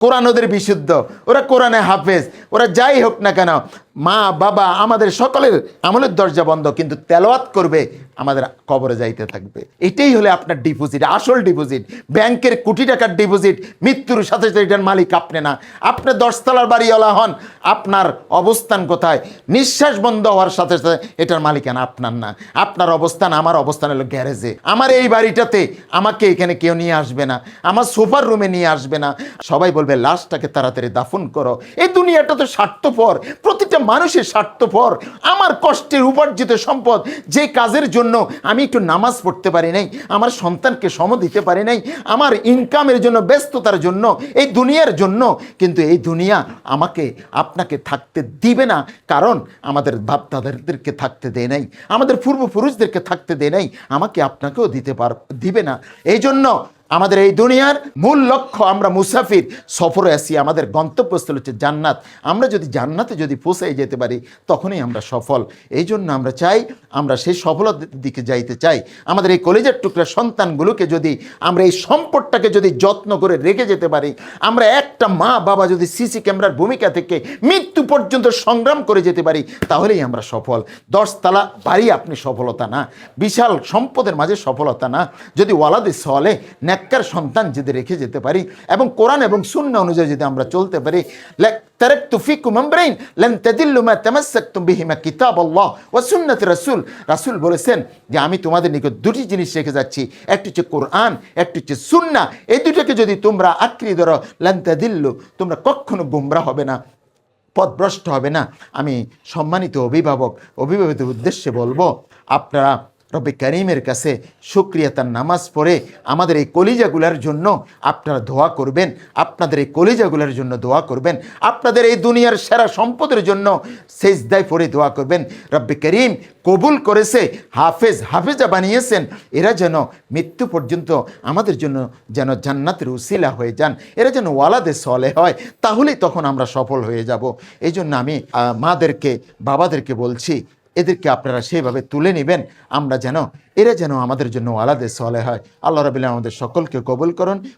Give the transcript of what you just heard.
কোরআন ওদের বিশুদ্ধ, ওরা কোরআনে হাফেজ, ওরা যাই হোক না কেন, মা বাবা আমাদের সকলের আমলের দরজা বন্ধ, কিন্তু তেলাওয়াত করবে, আমাদের কবরে যাইতে থাকবে। এটাই হলে আপনার ডিপোজিট, আসল ডিপোজিট। ব্যাংকের কোটি টাকার ডিপোজিট, মৃত্যুর সাথে সাথে এটার মালিক আপনি না। আপনি 10 তলার বাড়িওয়ালা হন, আপনার অবস্থান কোথায়? নিঃশ্বাস বন্ধ হওয়ার সাথে সাথে এটার মালিকানা আপনার না। আপনার অবস্থান, আমার অবস্থান হলো গ্যারেজে। আমার এই বাড়িটাতে আমাকে এখানে কেউ নিয়ে আসবে না, আমার সোফার রুমে নিয়ে আসবে না। সবাই বলবে লাশটাকে তাড়াতাড়ি দাফন করো। এই দুনিয়াটা তো স্বার্থপর, প্রতিটা মানুষের স্বার্থপর। আমার কষ্টের উপার্জিত সম্পদ, যে কাজের জন্য আমি একটু নামাজ পড়তে পারি নাই, আমার সন্তানকে সম দিতে পারি নাই, আমার ইনকামের জন্য, ব্যস্ততার জন্য, এই দুনিয়ার জন্য, কিন্তু এই দুনিয়া আমাকে আপনাকে থাকতে দিবে না। কারণ আমাদের বাপদাদাদেরকে থাকতে দেয় নাই, আমাদের পূর্বপুরুষদেরকে থাকতে দেয় নাই, আমাকে আপনাকেও দিবে না। এই জন্য আমাদের এই দুনিয়ার মূল লক্ষ্য, আমরা মুসাফির, সফরে আসি, আমাদের গন্তব্যস্থল হচ্ছে জান্নাত। আমরা যদি জান্নাতে যদি পৌঁছাই যেতে পারি, তখনই আমরা সফল। এই জন্য আমরা চাই, আমরা সেই সফলতার দিকে যাইতে চাই। আমাদের এই কলেজের টুকরা সন্তানগুলোকে যদি আমরা এই সম্পদটাকে যদি যত্ন করে রেখে যেতে পারি, আমরা একটা মা বাবা যদি সিসি ক্যামেরার ভূমিকা থেকে মৃত্যু পর্যন্ত সংগ্রাম করে যেতে পারি, তাহলেই আমরা সফল। 10 তলা বাড়ি আপনি সফলতা না, বিশাল সম্পদের মাঝে সফলতা না। যদি ওয়ালাদে সলে নেককার সন্তান যদি রেখে যেতে পারি এবং কোরআন এবং সুন্নাহ অনুযায়ী যদি আমরা চলতে পারি, তারাকতু ফিকুম আমরাইন লান তাদিল্লু মা তামাসসাকতুম বিহিমা কিতাবাল্লাহ ওয়া সুন্নাতি রাসূল। রাসূল বলেছেন যে আমি তোমাদের নিকট দুটি জিনিস রেখে যাচ্ছি, একটি হচ্ছে কোরআন, একটি হচ্ছে সুন্নাহ। এই দুটোকে যদি তোমরা আঁকড়ে ধরো, লান তাদিল্লু, তোমরা কখনো গোমরা হবে না, পথভ্রষ্ট হবে না। আমি সম্মানিত অভিভাবকদের উদ্দেশ্যে বলবো, আপনারা রব্বে কারীমের কাছে শুকরিয়া তার নামাজ পড়ে আমাদের এই কলিজাগুলার জন্য আপনারা দোয়া করবেন, আপনাদের এই কলিজাগুলার জন্য দোয়া করবেন, আপনাদের এই দুনিয়ার সেরা সম্পদের জন্য সেজদায় পড়ে দোয়া করবেন। রব্বে কারীম কবুল করেছে, হাফেজা বানিয়েছেন, এরা যেন মৃত্যু পর্যন্ত আমাদের জন্য যেন জান্নাতের উসিলা হয়ে যান, এরা যেন ওয়ালাদে সলে হয়, তাহলেই তখন আমরা সফল হয়ে যাব। এই জন্য আমি মাদেরকে, বাবাদেরকে বলছি, এদেরকে আপনারা সেইভাবে তুলে নেবেন, এরা যেন আমাদের জন্য ওয়ালাদে সলে হয়। আল্লাহ রাব্বুল আলামিন আমাদের সকলকে কবুল করুন।